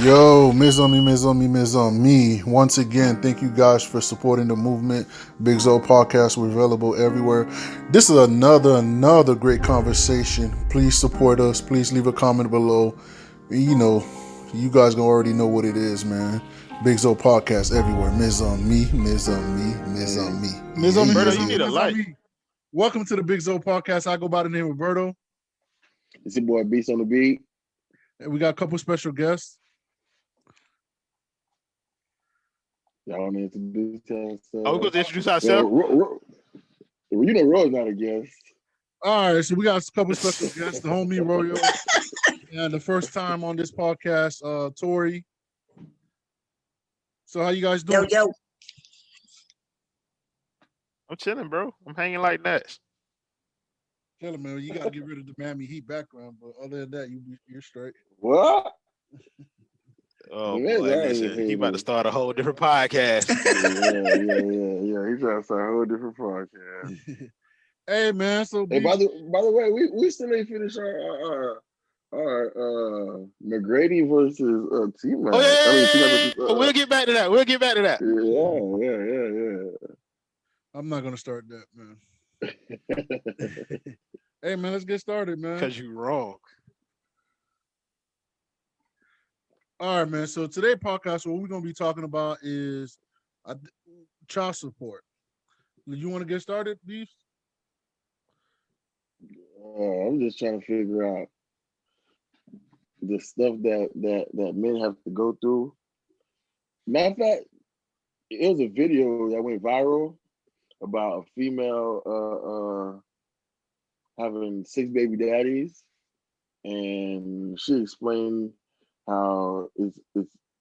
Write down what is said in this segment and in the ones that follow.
Yo, Miz on me, Miz on me, Miz on me. Once again, thank you guys for supporting the movement. Big Zo podcast, we're available everywhere. This is another great conversation. Please support us. Please leave a comment below. You know, you guys gonna already know what it is, man. Big Zo podcast everywhere. Miz on me, Miz on me, Miz on me. Miz on me, Berto, Miz you on me, need a Miz on light. me. Welcome to the Big Zo podcast. I go by the name of Berto, It's your boy Beast on the beat. and we got a couple special guests. Y'all want to introduce yourself? Are we going to introduce ourselves? You know Roy's not a guest. All right, so we got a couple special guests. The homie Royo, and the first time on this podcast, Tori. So how you guys doing? Yo. I'm chilling, bro. I'm hanging like that. Tell him, man, you gotta get rid of the Miami Heat background, but other than that, you're straight. What? Oh, Yeah, boy, listen. He about to start a whole different podcast. yeah. He's trying to start a whole different podcast. Hey, man. So Hey, by the way, we still ain't finished our McGrady versus T-Mac. Oh, yeah. T-Mac versus, We'll get back to that. Yeah. I'm not gonna start that, man. Hey, man, let's get started, man. Because you wrong. All right, man. So today podcast, what we're gonna be talking about is child support. You want to get started, Beef? I'm just trying to figure out the stuff that men have to go through. Matter of fact, it was a video that went viral about a female having 6 baby daddies, and she explained how it's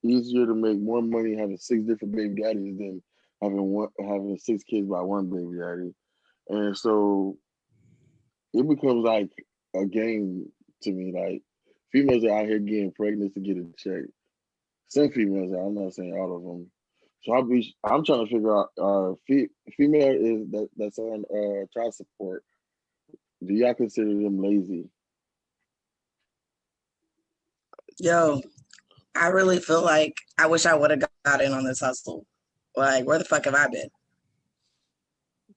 easier to make more money having 6 different baby daddies than having 6 kids by one baby daddy. And so it becomes like a game to me. Like, females are out here getting pregnant to get a check. Some females are, I'm not saying all of them. So I'm trying to figure out female is that's on child support. Do y'all consider them lazy? Yo, I really feel like I wish I would have got in on this hustle. Like, where the fuck have I been?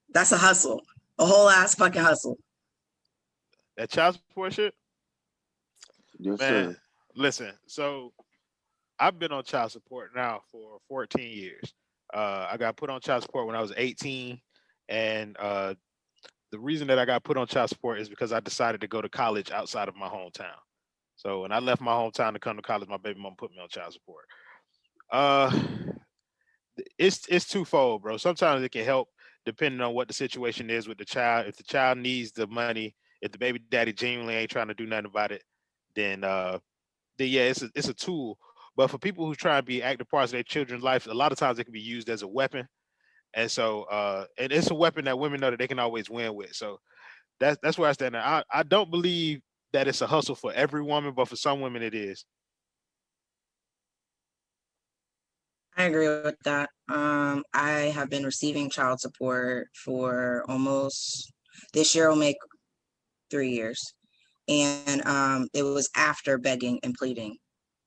That's a hustle. A whole ass fucking hustle. That child support shit? Yes, Man, sir. listen. So I've been on child support now for 14 years. I got put on child support when I was 18. And the reason that I got put on child support is because I decided to go to college outside of my hometown. So when I left my hometown to come to college, my baby mom put me on child support. It's twofold, bro. Sometimes it can help depending on what the situation is with the child. If the child needs the money, if the baby daddy genuinely ain't trying to do nothing about it, then yeah, it's a tool. But for people who try and be active parts of their children's life, a lot of times it can be used as a weapon. And so and it's a weapon that women know that they can always win with. So that's where I stand now. I don't believe that it's a hustle for every woman, but for some women it is. I agree with that. I have been receiving child support for almost, this year will make 3 years. And it was after begging and pleading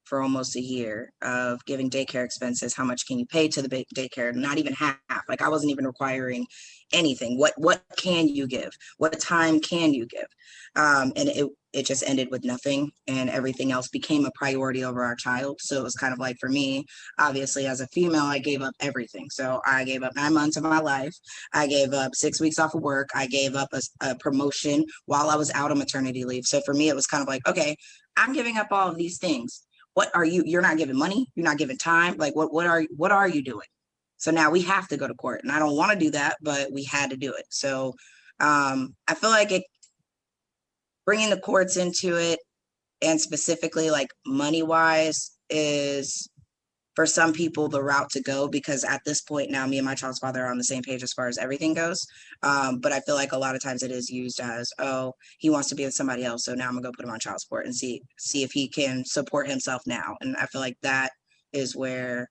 for almost a year of giving daycare expenses. How much can you pay to the daycare? Not even half. Like, I wasn't even requiring anything. What can you give? What time can you give? And it just ended with nothing, and everything else became a priority over our child. So it was kind of like, for me, obviously as a female, I gave up everything. So I gave up 9 months of my life. I gave up 6 weeks off of work. I gave up a promotion while I was out on maternity leave. So for me, it was kind of like, okay, I'm giving up all of these things. What are you're not giving money, you're not giving time, like what are you doing? So now we have to go to court, and I don't want to do that, but we had to do it. So I feel like bringing the courts into it, and specifically like money wise, is for some people the route to go, because at this point now me and my child's father are on the same page as far as everything goes. But I feel like a lot of times it is used as, oh, he wants to be with somebody else, so now I'm gonna go put him on child support and see if he can support himself now. And I feel like that is where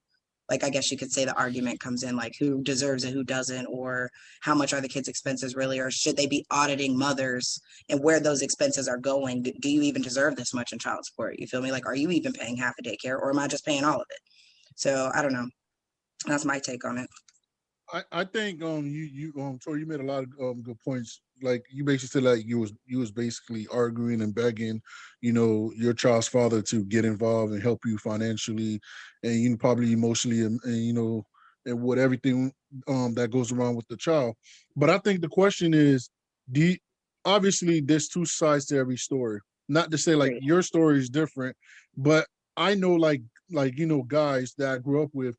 like, I guess you could say the argument comes in, like, who deserves it, who doesn't, or how much are the kids' expenses really, or should they be auditing mothers and where those expenses are going? Do you even deserve this much in child support? You feel me? Like, are you even paying half a daycare, or am I just paying all of it? So I don't know. That's my take on it. I think Tori, you made a lot of good points. Like you basically said, like you was basically arguing and begging, your child's father to get involved and help you financially, and probably emotionally, and with everything that goes around with the child. But I think the question is, obviously there's two sides to every story. Not to say like Right. your story is different, but I know like guys that I grew up with,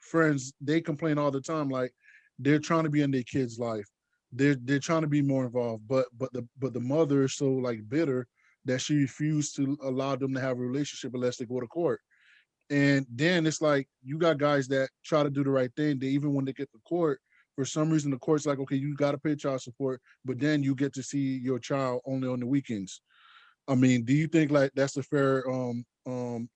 friends, they complain all the time, like they're trying to be in their kids' life. They're trying to be more involved, but the mother is so like bitter that she refused to allow them to have a relationship unless they go to court. And then it's like you got guys that try to do the right thing. They, even when they get to court, for some reason the court's like, okay, you got to pay child support, but then you get to see your child only on the weekends. I mean, do you think like that's a fair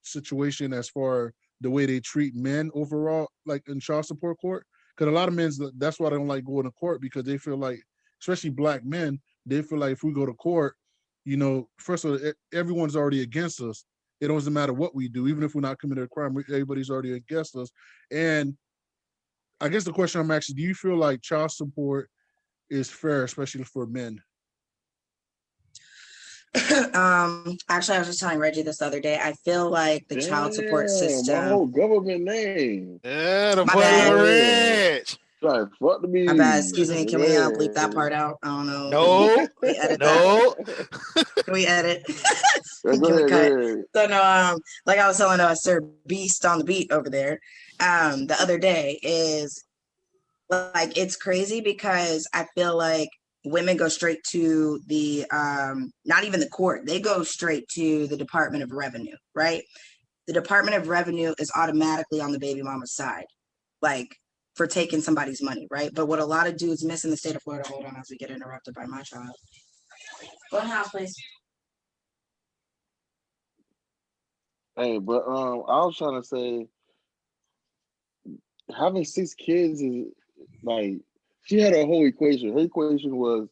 situation as far the way they treat men overall, like in child support court? Because a lot of men, that's why they don't like going to court, because they feel like, especially black men, they feel like if we go to court, first of all, everyone's already against us. It doesn't matter what we do, even if we're not committing a crime, everybody's already against us. And I guess the question I'm asking, do you feel like child support is fair, especially for men? Actually, I was just telling Reggie this the other day. I feel like the child support Damn, my system. whole government name. Yeah, the My boy bad. rich. Try to fuck me. My bad. Excuse me. Can we bleep that part out? I don't know. No, Can we edit that? no. Can we edit? Yeah, Can go we ahead, cut? go ahead. So no, like I was telling Sir Beast on the beat over there, the other day, is like it's crazy because I feel like women go straight to the not even the court, they go straight to the Department of Revenue, right? The Department of Revenue is automatically on the baby mama's side, like for taking somebody's money, right? But what a lot of dudes miss in the state of Florida, hold on as we get interrupted by my child. Go in the house, please. Hey, but I was trying to say, having 6 kids is like, she had a whole equation. Her equation was,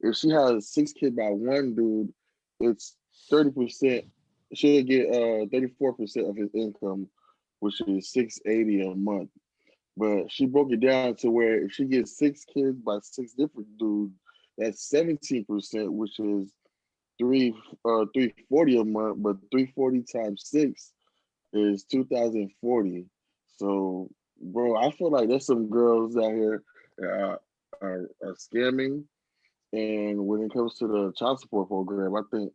if she has 6 kids by one dude, it's 30%. She'll get 34% of his income, which is $680 a month. But she broke it down to where if she gets 6 kids by 6 different dudes, that's 17%, which is 340 a month. But 340 times 6 is 2040. So, bro, I feel like there's some girls out here that are scamming. And when it comes to the child support program, I think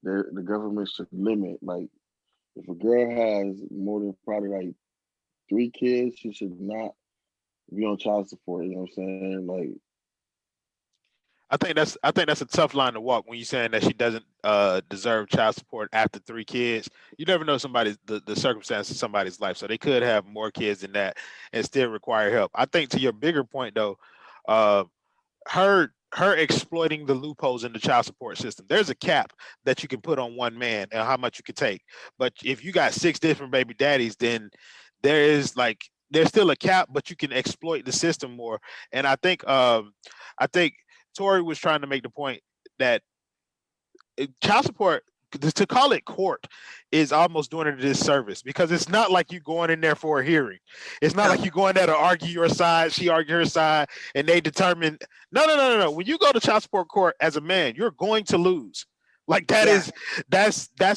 the government should limit. Like, if a girl has more than probably like 3 kids, she should not be on child support. You know what I'm saying? Like, I think that's a tough line to walk when you're saying that she doesn't deserve child support after 3 kids. You never know the circumstance of somebody's life, so they could have more kids than that and still require help. I think to your bigger point though, her exploiting the loopholes in the child support system. There's a cap that you can put on one man and how much you can take. But if you got 6 different baby daddies, then there's still a cap, but you can exploit the system more. And I think Tori was trying to make the point that child support, to call it court, is almost doing it a disservice, because it's not like you going in there for a hearing. It's not like you going there to argue your side, she argue her side, and they determine. No. When you go to child support court as a man, you're going to lose. Like that's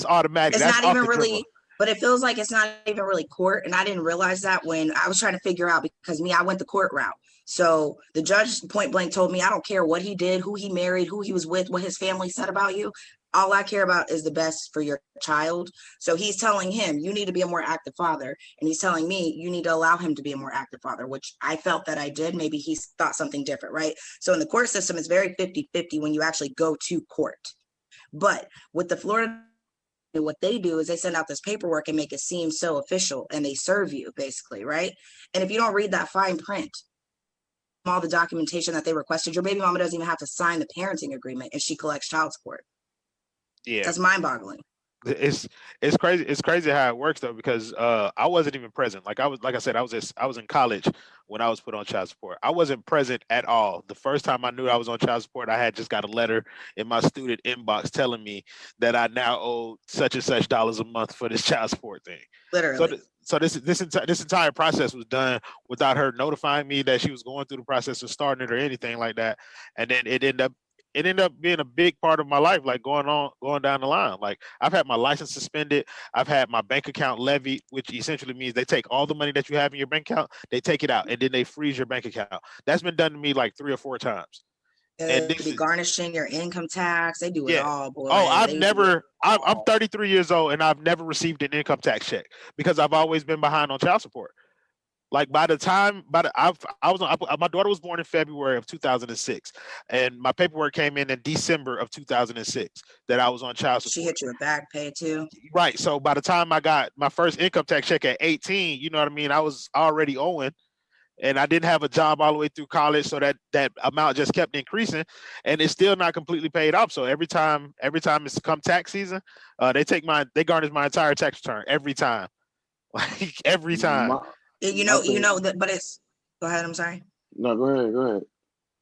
automatic. It's That's not even off the really, dribble. but it feels like it's not even really court. And I didn't realize that when I was trying to figure out, because I went the court route. So the judge point blank told me, I don't care what he did, who he married, who he was with, what his family said about you. All I care about is the best for your child. So he's telling him, you need to be a more active father. And he's telling me, you need to allow him to be a more active father, which I felt that I did. Maybe he thought something different, right? So in the court system, it's very 50-50 when you actually go to court. But with the Florida, what they do is they send out this paperwork and make it seem so official, and they serve you basically, right? And if you don't read that fine print, all the documentation that they requested, your baby mama doesn't even have to sign the parenting agreement if she collects child support. Yeah. That's mind-boggling. it's crazy. It's crazy how it works though, because I wasn't even present. Like I said, I was in college when I was put on child support. I wasn't present at all. The first time I knew I was on child support, I had just got a letter in my student inbox telling me that I now owe such and such dollars a month for this child support thing. So Literally. this entire process was done without her notifying me that she was going through the process of starting it or anything like that. And then it ended up being a big part of my life, like going down the line. Like I've had my license suspended, I've had my bank account levied, which essentially means they take all the money that you have in your bank account, they take it out, and then they freeze your bank account. That's been done to me like 3 or 4 times. And They this be is garnishing your income tax. They do it yeah. all, Oh, boy. They do it I'm all. 33 years old and I've never received an income tax check because I've always been behind on child support. Like by the time, I was my daughter was born in February of 2006, and my paperwork came in December of 2006 that I was on child She support. hit you with back pay too. Right. So by the time I got my first income tax check at 18, you know what I mean, I was already owing, and I didn't have a job all the way through college, so that amount just kept increasing, and it's still not completely paid off. So every time it's come tax season, they garnish my entire tax return every time, like every time. My my You thing. know that, but it's. Go ahead. I'm sorry. No, go ahead. Go ahead.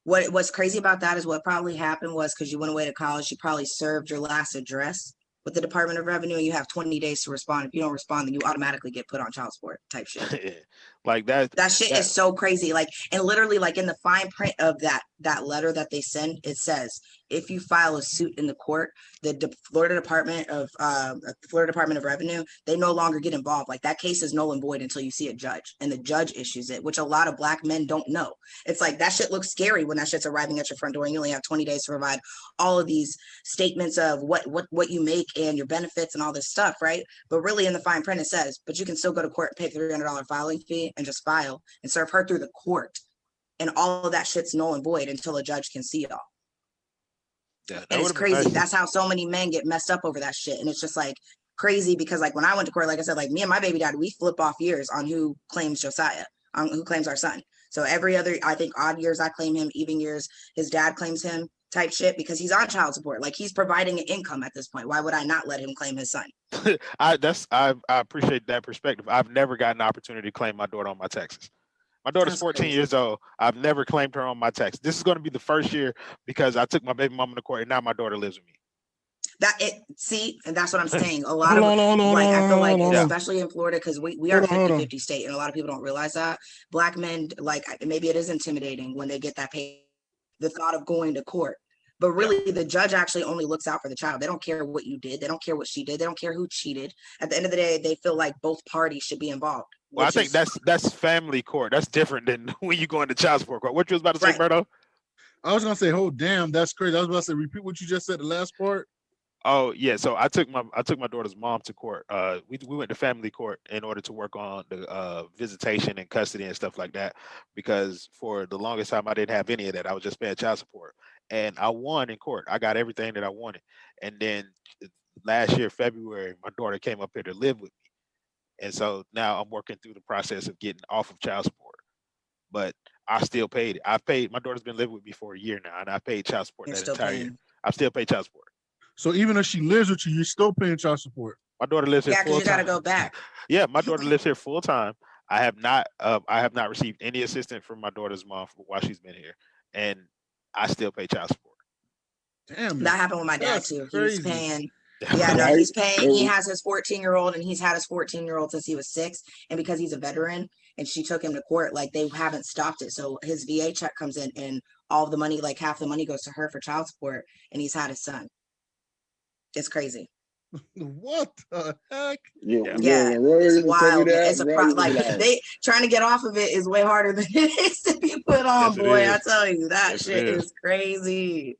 What's crazy about that is what probably happened was because you went away to college, you probably served your last address with the Department of Revenue, and you have 20 days to respond. If you don't respond, then you automatically get put on child support type shit. Like that. That shit That is so crazy. Like, and literally, like in the fine print of that letter that they send, it says if you file a suit in the court, Florida Department of Revenue, they no longer get involved. Like that case is null and void until you see a judge, and the judge issues it, which a lot of Black men don't know. It's like that shit looks scary when that shit's arriving at your front door, and you only have 20 days to provide all of these statements of what you make and your benefits and all this stuff, right? But really, in the fine print, it says, but you can still go to court and pay $300 filing fee and just file and serve her through the court. And all of that shit's null and void until a judge can see it all. yeah, that And it's would have been crazy. nice. That's how so many men get messed up over that shit. And it's just like crazy because like when I went to court, like I said, like me and my baby daddy, we flip off years on who claims Josiah, on who claims our son. So every other, I think odd years I claim him, even years his dad claims him type shit because he's on child support. Like he's providing an income at this point. Why would I not let him claim his son? I appreciate that perspective. I've never gotten an opportunity to claim my daughter on my taxes. My daughter's That's 14 crazy. years old. I've never claimed her on my tax. This is going to be the first year because I took my baby mama to court and now my daughter lives with me. And that's what I'm saying. A lot of Hold on, like I feel like hold on. especially in Florida, because we are a Hold on. 50-50 state, and a lot of people don't realize that. Black men, like maybe it is intimidating when they get that pay, the thought of going to court. But really, the judge actually only looks out for the child. They don't care what you did. They don't care what she did. They don't care who cheated. At the end of the day, they feel like both parties should be involved. Well, I which think is that's family court. That's different than when you go into child support court. What you was about to say, Right. Berto? I was gonna say, oh damn, that's crazy. I was about to say, repeat what you just said, the last part. Oh yeah, so I took my daughter's mom to court. We went to family court in order to work on the visitation and custody and stuff like that, because for the longest time I didn't have any of that. I was just paying child support, and I won in court. I got everything that I wanted, and then last year February, my daughter came up here to live with me, and so now I'm working through the process of getting off of child support. But I still paid it. I've paid. My daughter's been living with me for a year now, and I paid child support you're that still entire year. paying. I've still paid child support. So even if she lives with you, you're still paying child support. My daughter lives here Yeah, because full you got to time. go back. Yeah, my daughter lives here full time. I have not received any assistance from my daughter's mom while she's been here, and I still pay child support. Damn, That happened with my dad that's too. He was crazy. paying. Yeah, no, Right? he's paying. He And has his 14-year-old, and he's had his 14-year-old since he was 6. And because he's a veteran, and she took him to court, like they haven't stopped it. So his VA check comes in, and all the money, like half the money, goes to her for child support, and he's had his son. It's crazy. What the heck? yeah, Yeah. Yeah, when Roy it's used to tell me wild. that, It's a bro, I used to be like like, they trying to get off of it is way harder than it is to be put on, Yes, it boy. I is. tell you, that Yes, it shit is. is crazy.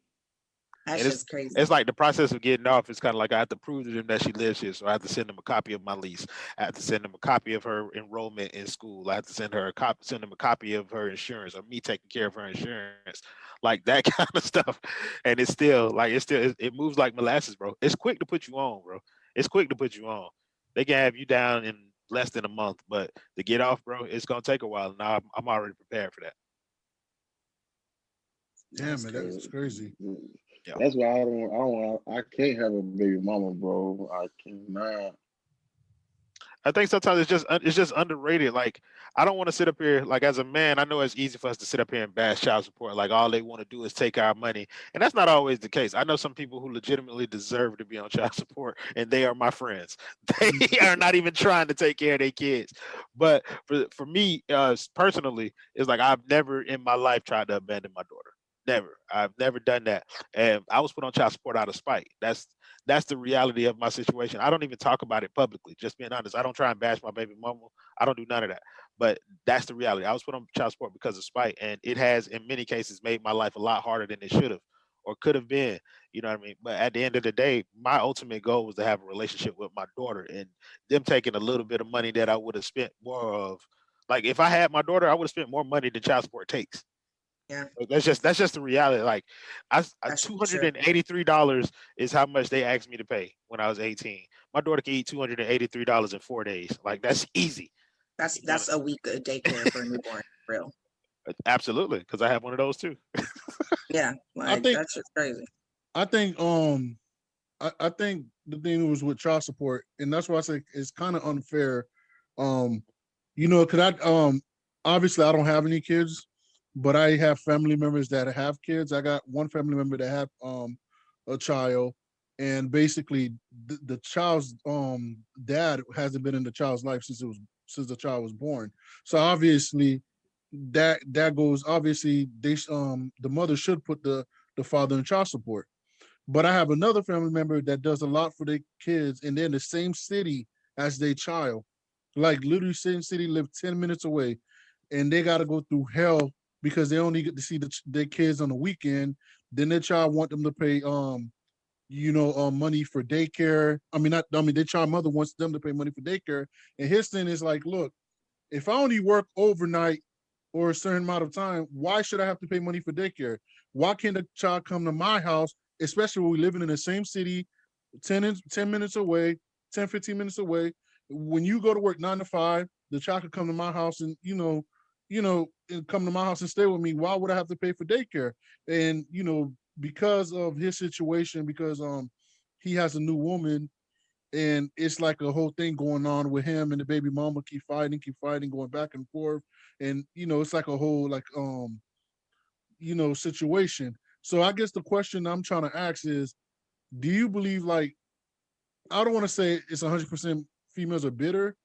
That And shit's crazy. it's like the process of getting off. It's kind of like I have to prove to them that she lives here, so I have to send them a copy of my lease. I have to send them a copy of her enrollment in school. I have to send them a copy of her insurance, or me taking care of her insurance, like that kind of stuff. And it's still like it moves like molasses, bro. It's quick to put you on, bro. It's quick to put you on. They can have you down in less than a month, but to get off, bro, it's gonna take a while. Now I'm already prepared for that. Damn it, that's crazy. That's why I can't have a baby mama, bro. I cannot. I think sometimes it's just underrated. Like, I don't want to sit up here, like, as a man, I know it's easy for us to sit up here and bash child support. Like, all they want to do is take our money, and that's not always the case. I know some people who legitimately deserve to be on child support, and they are my friends. They are not even trying to take care of their kids. But for me, personally, it's like I've never in my life tried to abandon my daughter. Never. I've never done that, and I was put on child support out of spite. That's the reality of my situation. I don't even talk about it publicly, just being honest. I don't try and bash my baby mama. I don't do none of that. But that's the reality. I was put on child support because of spite, and it has, in many cases, made my life a lot harder than it should have or could have been. You know what I mean? But at the end of the day, my ultimate goal was to have a relationship with my daughter, and them taking a little bit of money that I would have spent more of. Like, if I had my daughter, I would have spent more money than child support takes. Yeah, That's just the reality. Like, that's $283 is how much they asked me to pay when I was 18. My daughter can eat $283 in 4 days. Like, that's easy. that's a week of daycare for a newborn, real. Absolutely, because I have one of those too. Yeah, like think- that's just crazy. I think I think the thing was with child support, and that's why I say it's kind of unfair. Cause obviously I don't have any kids, but I have family members that have kids. I got one family member that have a child, and basically the child's dad hasn't been in the child's life since the child was born. So obviously that goes, obviously the mother should put the father in child support. But I have another family member that does a lot for their kids, and they're in the same city as their child, like literally same city, live 10 minutes away, and they got to go through hell because they only get to see their kids on the weekend. Then their child want them to pay money for daycare. Their child mother wants them to pay money for daycare, and his thing is like, look, if I only work overnight or a certain amount of time, why should I have to pay money for daycare? Why can't the child come to my house, especially when we living in the same city, 10 minutes away, 10, 15 minutes away? When you go to work 9 to 5, the child could come to my house and, and come to my house and stay with me. Why would I have to pay for daycare? And, because of his situation, because he has a new woman, and it's like a whole thing going on with him and the baby mama keep fighting, going back and forth. And, it's like a whole situation. So I guess the question I'm trying to ask is, do you believe, like, I don't want to say it's 100% females are bitter,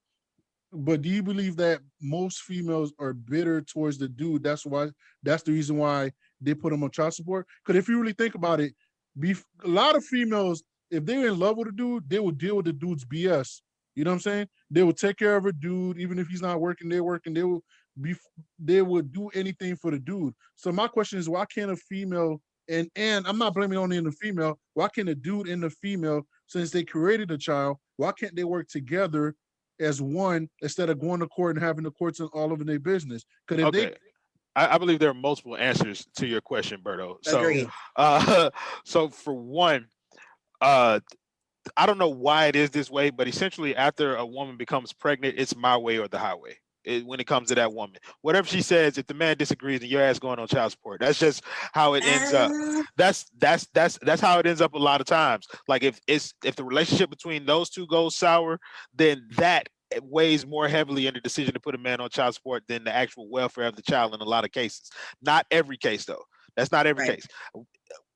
but do you believe that most females are bitter towards the dude? That's the reason why they put him on child support. Because if you really think about it, a lot of females, if they're in love with a dude, they will deal with the dude's BS. You know what I'm saying? They will take care of a dude, even if he's not working, they're working. They will do anything for the dude. So my question is, why can't a female, and I'm not blaming only in the female, why can't a dude and the female, since they created a child, why can't they work together as one instead of going to court and having the courts all over their business? Because Okay. I believe there are multiple answers to your question, Berto. Agreed. So for one, I don't know why it is this way, but essentially after a woman becomes pregnant, it's my way or the highway. When it comes to that woman, whatever she says, if the man disagrees, then your ass going on child support. That's just how it ends up. That's how it ends up a lot of times. Like, if the relationship between those two goes sour, then that weighs more heavily in the decision to put a man on child support than the actual welfare of the child in a lot of cases. Not every case, though. That's not every case.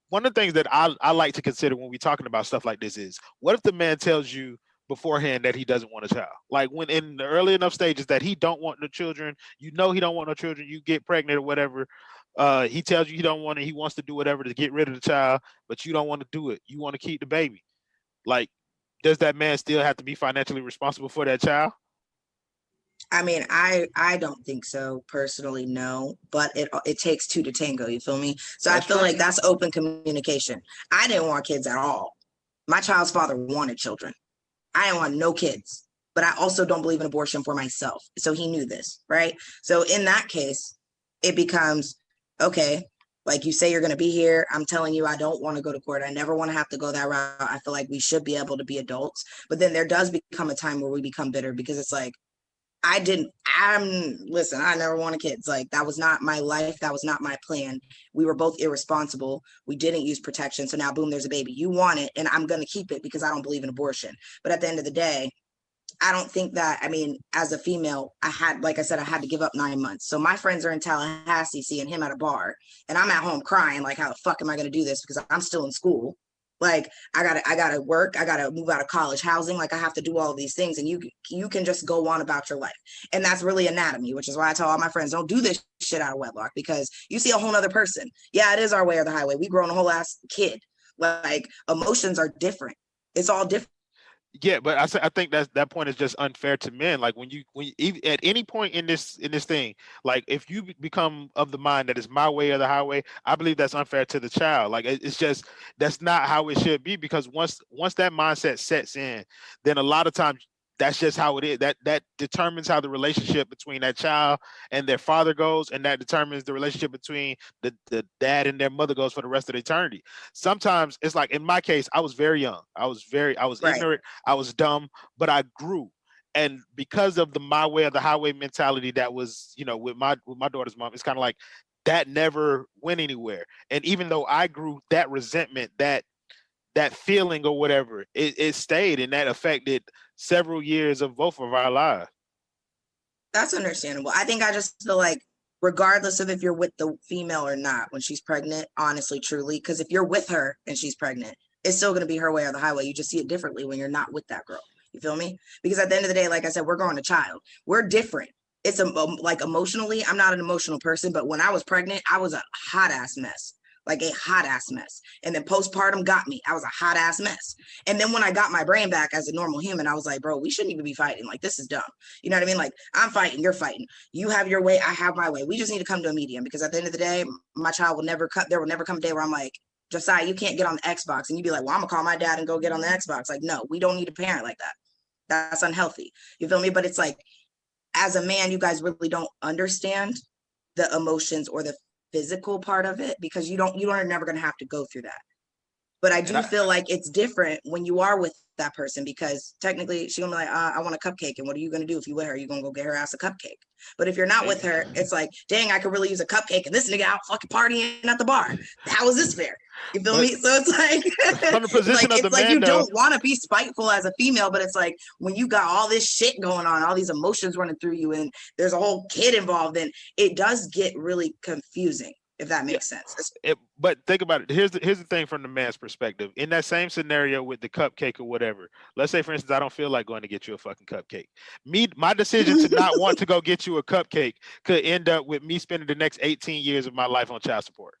One of the things that I like to consider when we're talking about stuff like this is, what if the man tells you beforehand that he doesn't want a child? Like, when in the early enough stages that he don't want no children, he don't want no children, you get pregnant or whatever, he tells you he don't want it, he wants to do whatever to get rid of the child, but you don't want to do it. You want to keep the baby. Like, does that man still have to be financially responsible for that child? I mean, I don't think so personally, no, but it takes two to tango, you feel me? So I feel like that's open communication. I didn't want kids at all. My child's father wanted children. I didn't want no kids, but I also don't believe in abortion for myself. So he knew this, right? So in that case, it becomes, okay, like you say, you're going to be here. I'm telling you, I don't want to go to court. I never want to have to go that route. I feel like we should be able to be adults. But then there does become a time where we become bitter, because it's like, listen, I never wanted kids. Like, that was not my life. That was not my plan. We were both irresponsible. We didn't use protection. So now, boom, there's a baby. You want it, and I'm going to keep it because I don't believe in abortion. But at the end of the day, I don't think that, I mean, as a female, like I said, I had to give up 9 months. So my friends are in Tallahassee seeing him at a bar, and I'm at home crying, like, how the fuck am I going to do this? Because I'm still in school. Like, I gotta work. I gotta move out of college housing. Like, I have to do all of these things, and you can just go on about your life. And that's really anatomy, which is why I tell all my friends, don't do this shit out of wedlock, because you see a whole nother person. Yeah, it is our way or the highway. We grown a whole ass kid. Like, emotions are different. It's all different. Yeah, but I think that point is just unfair to men. Like when you even at any point in this thing, like if you become of the mind that it's my way or the highway, I believe that's unfair to the child. Like it's just that's not how it should be, because once that mindset sets in, then a lot of times that's just how it is. That determines how the relationship between that child and their father goes, and that determines the relationship between the dad and their mother goes for the rest of eternity. Sometimes it's like in my case, I was very young. I was Right. ignorant. I was dumb, but I grew. And because of the my way or the highway mentality that was, with my daughter's mom, it's kind of like that never went anywhere. And even though I grew, that resentment, that feeling or whatever, it stayed, and that affected several years of both of our lives. That's understandable. I think I just feel like, regardless of if you're with the female or not, when she's pregnant, honestly, truly, because if you're with her and she's pregnant, it's still going to be her way or the highway. You just see it differently when you're not with that girl. You feel me? Because at the end of the day, like I said, we're growing a child. We're different. It's like emotionally, I'm not an emotional person, but when I was pregnant, I was a hot ass mess. Like a hot ass mess. And then postpartum got me. I was a hot ass mess. And then when I got my brain back as a normal human, I was like, bro, we shouldn't even be fighting. Like, this is dumb. You know what I mean? Like, I'm fighting, you're fighting. You have your way, I have my way. We just need to come to a medium, because at the end of the day, my child will never cut. There will never come a day where I'm like, Josiah, you can't get on the Xbox. And you'd be like, well, I'm gonna call my dad and go get on the Xbox. Like, no, we don't need a parent like that. That's unhealthy. You feel me? But it's like, as a man, you guys really don't understand the emotions or the physical part of it, because you are never going to have to go through that. But I do feel like it's different when you are with that person, because technically she's gonna be like, I want a cupcake. And what are you gonna do if you with her? You're gonna go get her ass a cupcake. But if you're not with her, it's like, dang, I could really use a cupcake, and this nigga out fucking partying at the bar. How is this fair? You feel me? So it's like, from the position of the man, you don't want to be spiteful as a female, but it's like when you got all this shit going on, all these emotions running through you, and there's a whole kid involved, and it does get really confusing, if that makes sense. But think about it. Here's the thing from the man's perspective. In that same scenario with the cupcake or whatever, let's say, for instance, I don't feel like going to get you a fucking cupcake. My decision to not want to go get you a cupcake could end up with me spending the next 18 years of my life on child support.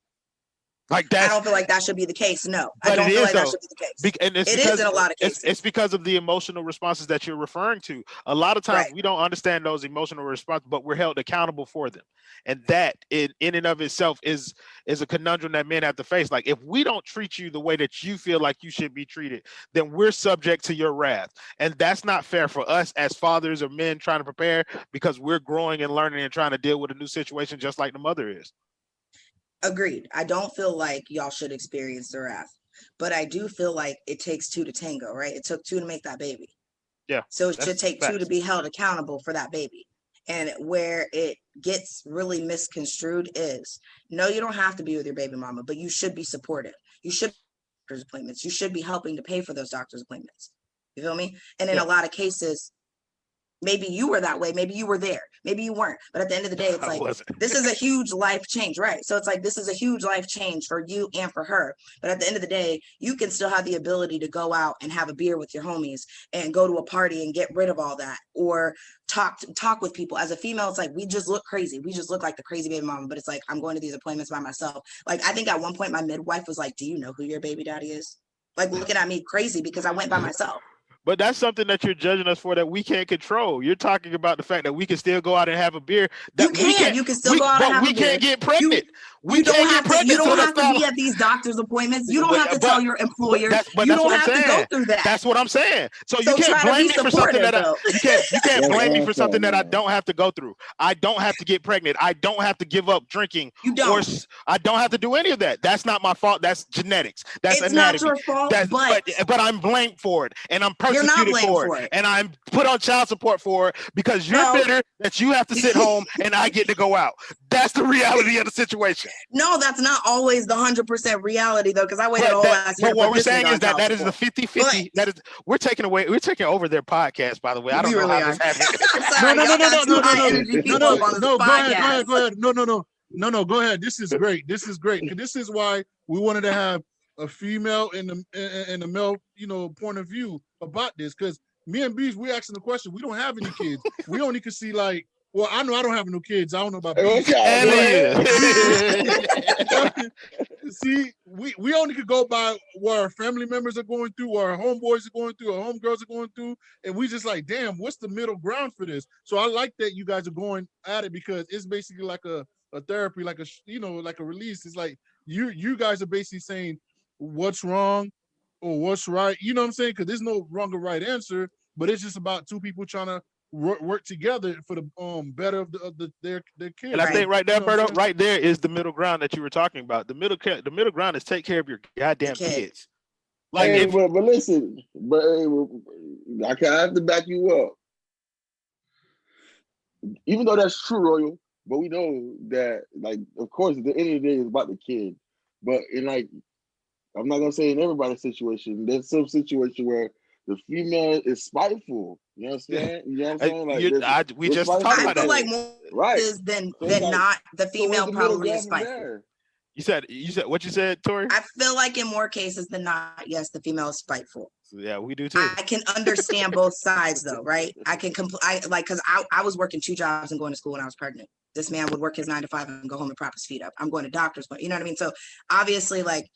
Like that. I don't feel like that should be the case. No, I don't feel like that should be the case. And it is in a lot of cases. It's because of the emotional responses that you're referring to. A lot of times we don't understand those emotional responses, but we're held accountable for them. And that in and of itself is a conundrum that men have to face. Like, if we don't treat you the way that you feel like you should be treated, then we're subject to your wrath. And that's not fair for us as fathers or men trying to prepare, because we're growing and learning and trying to deal with a new situation just like the mother is. Agreed. I don't feel like y'all should experience the wrath, but I do feel like it takes two to tango, right? It took two to make that baby. Yeah. So it should take two to be held accountable for that baby. And where it gets really misconstrued is, no, you don't have to be with your baby mama, but you should be supportive. You should be doctor's appointments. You should be helping to pay for those doctor's appointments. You feel me? And in a lot of cases, maybe you were that way, maybe you were there, maybe you weren't, but at the end of the day, it's like, this is a huge life change, right? So it's like, this is a huge life change for you and for her, but at the end of the day, you can still have the ability to go out and have a beer with your homies and go to a party and get rid of all that, or talk with people. As a female, it's like, we just look crazy, we just look like the crazy baby mama, but it's like, I'm going to these appointments by myself. Like, I think at one point my midwife was like, do you know who your baby daddy is? Like, looking at me crazy because I went by myself. But that's something that you're judging us for that we can't control. You're talking about the fact that we can still go out and have a beer. You can still go out and have a beer. We can't get pregnant. You don't have to be at these doctor's appointments. You don't have to tell your employer. You don't have to go through that. That's what I'm saying. So you can't blame me for something that you can't blame me for something that I don't have to go through. I don't have to get pregnant. I don't have to give up drinking. You don't. Or I don't have to do any of that. That's not my fault. That's genetics. That's anatomy. It's not your fault. But I'm blamed for it, and I'm personally you're not executed blamed for for it, it. and I'm put on child support for it because you're No. bitter that you have to sit home and I get to go out. That's the reality of the situation. No, that's not always the 100% reality though, because I waited a whole last year But to what put we're this saying nigga is on that child that is the support. 50-50. That is we're taking over their podcast, by the way. I don't We know really how are. this happened. I'm sorry, y'all got two high energy people up on this no, podcast. go ahead. No, go ahead. This is great. This is great. 'Cause this is why we wanted to have a female and a male, point of view about this. Because me and Beast, we asking the question. We don't have any kids. We only can see like, well, I know I don't have no kids. I don't know about Hey, Beast. watch out, man. See, we only could go by what our family members are going through, what our homeboys are going through, our homegirls are going through, and we just like, damn, what's the middle ground for this? So I like that you guys are going at it because it's basically like a therapy, like like a release. It's like you guys are basically saying what's wrong or what's right. You know what I'm saying? Because there's no wrong or right answer, but it's just about two people trying to work together for the better of their kids. And I think right there, You know what I'm Berto, right there is the middle ground that you were talking about. The middle ground is take care of your goddamn kids. Like Hey, if but listen, but I have to back you up. Even though that's true, Royal, but we know that, like, of course, at the end of the day, it's about the kid. But in like, I'm not gonna say in everybody's situation. There's some situation where the female is spiteful. You know what I'm saying? You know what I'm saying? Like, we just spiteful. talked I about feel that. like more Right. is than So it's like, not the so where's female the middle probably is ground from spiteful. there? You said what you said, Tori? I feel like in more cases than not, yes, the female is spiteful. Yeah, we do too. I can understand both sides though, right? I can because I was working 2 jobs and going to school when I was pregnant. This man would work his 9 to 5 and go home and prop his feet up. I'm going to doctors, but you know what I mean? So obviously, like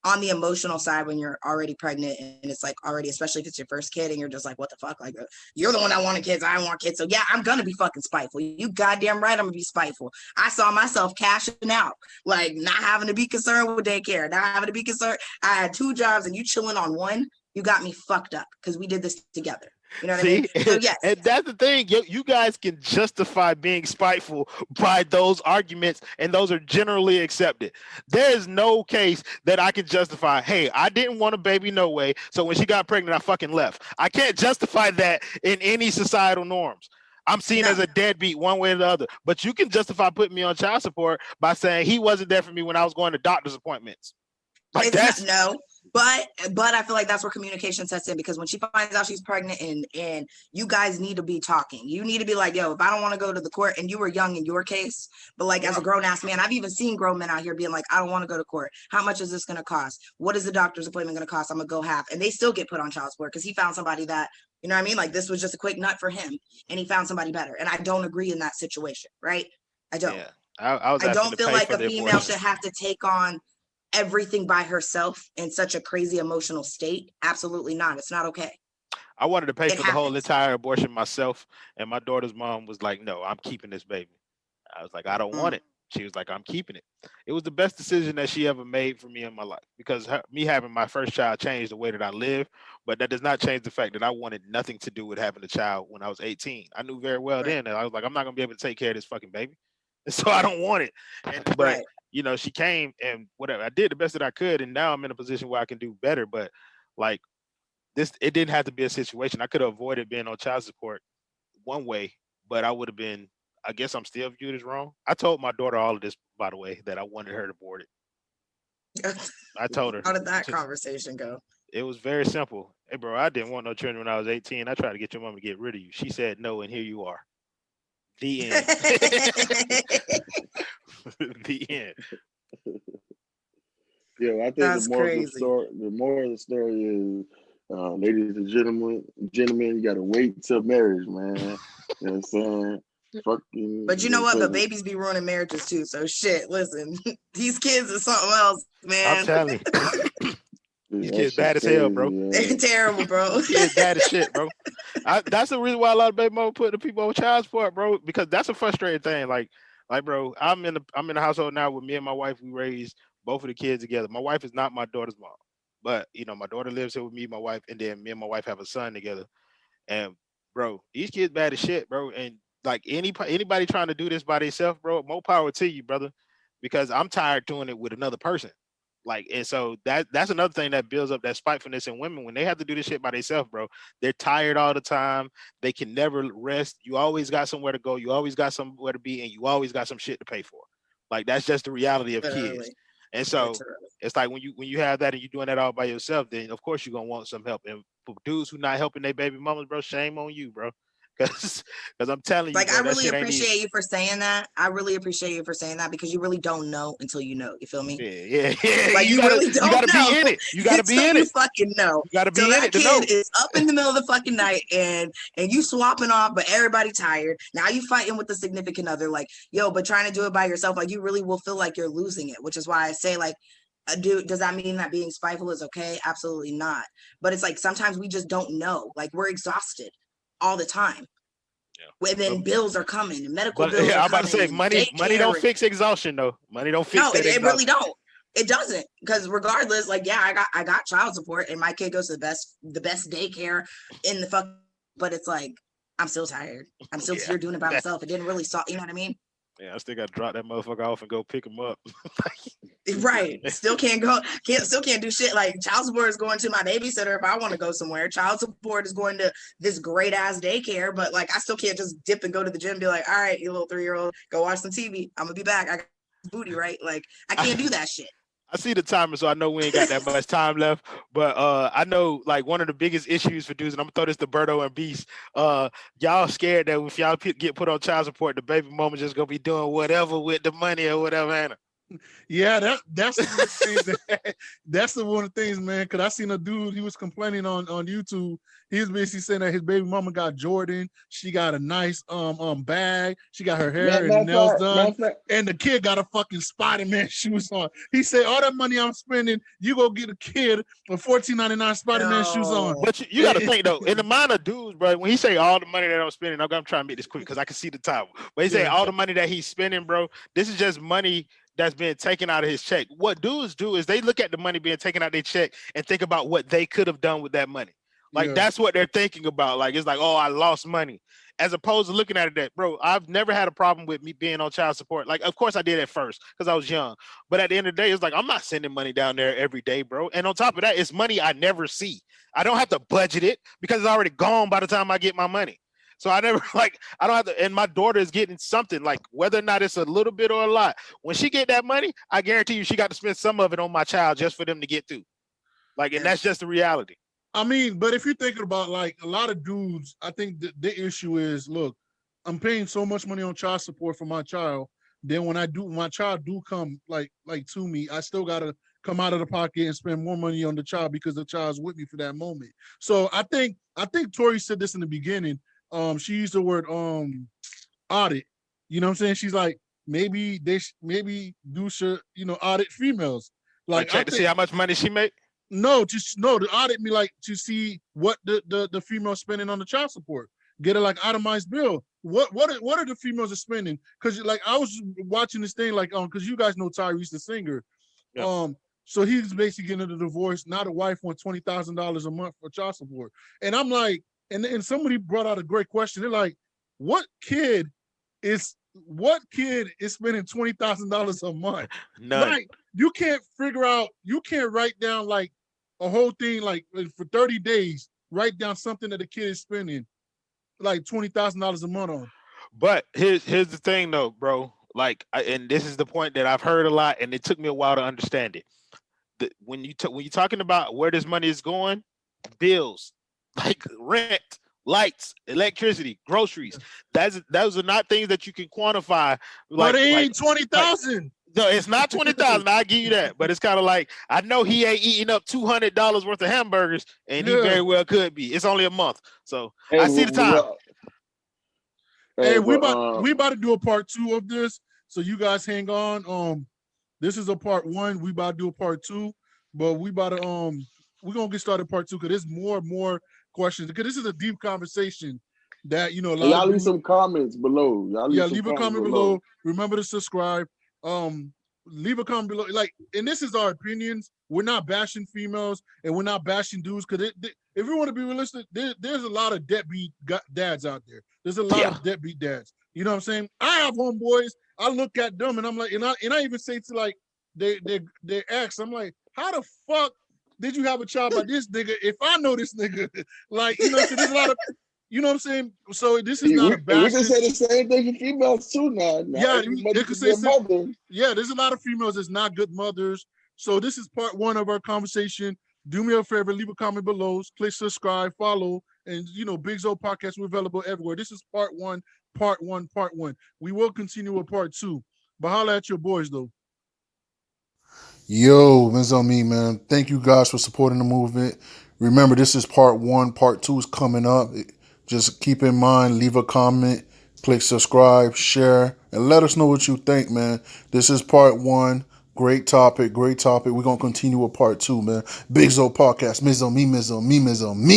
on the emotional side, when you're already pregnant and it's like already, especially if it's your first kid and you're just like, what the fuck? Like, you're the one that wanted kids. I want kids. So yeah, I'm going to be fucking spiteful. You goddamn right. I'm gonna be spiteful. I saw myself cashing out, like not having to be concerned with daycare, not having to be concerned. I had 2 jobs and you chilling on one. You got me fucked up because we did this together. You know what I mean? So yes. And that's the thing. You guys can justify being spiteful by those arguments, and those are generally accepted. There is no case that I can justify, hey, I didn't want a baby, no way. So when she got pregnant, I fucking left. I can't justify that in any societal norms. I'm seen as a deadbeat one way or the other. But you can justify putting me on child support by saying he wasn't there for me when I was going to doctor's appointments. Like it's not, but I feel like that's where communication sets in, because when she finds out she's pregnant and you guys need to be talking, you need to be like, yo, if I don't want to go to the court, and you were young in your case, but like as a grown ass man, I've even seen grown men out here being like, I don't want to go to court. How much is this going to cost? What is the doctor's appointment going to cost? I'm going to go half. And they still get put on child support because he found somebody that, you know what I mean? Like this was just a quick nut for him and he found somebody better. And I don't agree in that situation, right? I don't. Yeah. I don't feel like a female should have to take on everything by herself in such a crazy emotional state. Absolutely not. It's not okay. I wanted to pay for the whole entire abortion myself, and my daughter's mom was like, no, I'm keeping this baby. I was like, I don't want it. She was like, I'm keeping it. It was the best decision that she ever made for me in my life, because me having my first child changed the way that I live, but that does not change the fact that I wanted nothing to do with having a child when I was 18. I knew very well then that I was like, I'm not gonna be able to take care of this fucking baby, so I don't want it. But you know, she came and whatever. I did the best that I could, and now I'm in a position where I can do better. But like this, it didn't have to be a situation. I could have avoided being on child support one way, but I would have been. I guess I'm still viewed as wrong. I told my daughter all of this, by the way, that I wanted her to abort it. I told her. How did that conversation go? It was very simple. Hey, bro, I didn't want no children when I was 18. I tried to get your mom to get rid of you. She said no, and here you are. The end. The end. Yeah, I think the more of the story is, ladies and gentlemen, you gotta wait till marriage, man. You know what I'm saying? Fucking. But you know what? The babies be ruining marriages too. So shit. Listen, these kids are something else, man. I'm telling you. These kids bad as hell, bro. They're terrible, bro. These kids bad as shit, bro. That's the reason why a lot of baby mama put the people on child support, bro. Because that's a frustrating thing. Like, bro, I'm in the household now with me and my wife. We raised both of the kids together. My wife is not my daughter's mom, but you know, my daughter lives here with me, my wife, and then me and my wife have a son together. And bro, these kids bad as shit, bro. And like anybody trying to do this by themselves, bro, more power to you, brother. Because I'm tired doing it with another person. Like, and so that's another thing that builds up that spitefulness in women when they have to do this shit by themselves, bro. They're tired all the time. They can never rest. You always got somewhere to go. You always got somewhere to be, and you always got some shit to pay for. Like, that's just the reality of kids. Literally. And so Literally. it's like when you have that and you're doing that all by yourself, then of course you're gonna want some help. And for dudes who not helping their baby mamas, bro, shame on you, bro. Cause I'm telling you, Like, bro, I that really shit ain't easy. appreciate you for saying that. I really appreciate you for saying that because you really don't know until you know. You feel me? Yeah. Like, you really don't You gotta know be in it. You gotta be until in you it. fucking know. You gotta be So in that it to know. kid is up in the middle of the fucking night and you swapping off, but everybody tired. Now you fighting with the significant other. Like, yo, but trying to do it by yourself, like, you really will feel like you're losing it, which is why I say, like, dude, does that mean that being spiteful is okay? Absolutely not. But it's like sometimes we just don't know. Like, we're exhausted all the time. Yeah. And then bills are coming, and medical But bills yeah, are I'm about to coming. say and money don't daycare. fix exhaustion though. Money don't fix No, that it really exhaustion. don't. It doesn't, because regardless, like, yeah, I got child support, and my kid goes to the best daycare in the fuck. But it's like, I'm still tired. I'm still Yeah. here doing it by myself. It didn't really solve. You know what I mean? Yeah, I still gotta drop that motherfucker off and go pick him up. Right. Still can't go. Still can't do shit. Like, child support is going to my babysitter if I want to go somewhere. Child support is going to this great ass daycare, but like, I still can't just dip and go to the gym and be like, all right, you little 3-year-old, go watch some TV. I'm gonna be back. I got booty, right? Like, I can't do that shit. I see the timer, so I know we ain't got that much time left. But I know, like, one of the biggest issues for dudes, and I'm gonna throw this to Berto and Beast. Y'all scared that if y'all get put on child support, the baby mama just gonna be doing whatever with the money or whatever, Anna. Yeah, that's one of the things that's one of the things, man. Cause I seen a dude, he was complaining on YouTube. He was basically saying that his baby mama got Jordan. She got a nice bag. She got her hair and nails done, and the kid got a fucking Spider-Man shoes on. He said, all that money I'm spending, you go get a kid a $14.99 Spider-Man shoes on. But you got to think though, in the mind of dudes, bro. When he say all the money that I'm spending, I'm trying to make this quick because I can see the time. But he say all the money that he's spending, bro. This is just money that's being taken out of his check. What dudes do is they look at the money being taken out of their check and think about what they could have done with that money. Like, that's what they're thinking about. Like, it's like, oh, I lost money. As opposed to looking at it that, bro, I've never had a problem with me being on child support. Like, of course I did at first because I was young. But at the end of the day, it's like, I'm not sending money down there every day, bro. And on top of that, it's money I never see. I don't have to budget it because it's already gone by the time I get my money. So I never, like, I don't have to, and my daughter is getting something, like, whether or not it's a little bit or a lot. When she get that money, I guarantee you she got to spend some of it on my child just for them to get through. Like, and that's just the reality. I mean, but if you're thinking about, like, a lot of dudes, I think the issue is, look, I'm paying so much money on child support for my child. Then when my child do come like to me, I still gotta come out of the pocket and spend more money on the child because the child's with me for that moment. So I think Tori said this in the beginning. She used the word audit. You know what I'm saying? She's like, maybe dudes should, audit females. Like, check to see how much money she make. No, to audit me, like, to see what the female spending on the child support. Get a, like, itemized bill. What are the females are spending? Because, like, I was watching this thing, like, because you guys know Tyrese the singer. Yeah. So he's basically getting a divorce. Now the wife wants $20,000 a month for child support. And I'm like, and somebody brought out a great question. They're like, what kid is spending $20,000 a month? None. Like, you can't write down, like, a whole thing, like, for 30 days, write down something that the kid is spending like $20,000 a month on. But here's the thing though, bro. Like, and this is the point that I've heard a lot, and it took me a while to understand it. When you're talking about where this money is going, bills, like rent, lights, electricity, groceries. Those are not things that you can quantify. Like, but it ain't 20,000. No, it's not 20,000. I give you that, but it's kind of like, I know he ain't eating up $200 worth of hamburgers, and he very well could be. It's only a month, so I see the time. Hey, we about to do a part 2 of this, so you guys hang on. This is a part 1. We about to do a part 2, but we about to we're gonna get started part 2 because there's more questions, because this is a deep conversation that, y'all leave some comments below. Leave a comment below. Remember to subscribe. Leave a comment below. Like, and this is our opinions. We're not bashing females and we're not bashing dudes, because if we want to be realistic, there's a lot of deadbeat dads out there. There's a lot of deadbeat dads. You know what I'm saying? I have homeboys. I look at them and I'm like, and I even say to, like, their ex, I'm like, how the fuck did you have a child by this nigga? If I know this nigga, like, you know what I'm saying? There's a lot of, you know what I'm saying? So this is not a we can bashing. say the same thing for females too now. Yeah, Everybody they could can say be a mother. yeah, there's a lot of females that's not good mothers. So this is part one of our conversation. Do me a favor, leave a comment below, click subscribe, follow, and you know, Big Zo podcast, we're available everywhere. This is part one, part one, part one. We will continue with part two. But holla at your boys though. Yo, it's on me, man. Thank you guys for supporting the movement. Remember, this is part one. Part two is coming up. Just keep in mind, leave a comment, click subscribe, share, and let us know what you think, man. This is part one. Great topic, great topic. We're going to continue with part two, man. Big Zo podcast. Miz on me, Miz on me, Miz on me.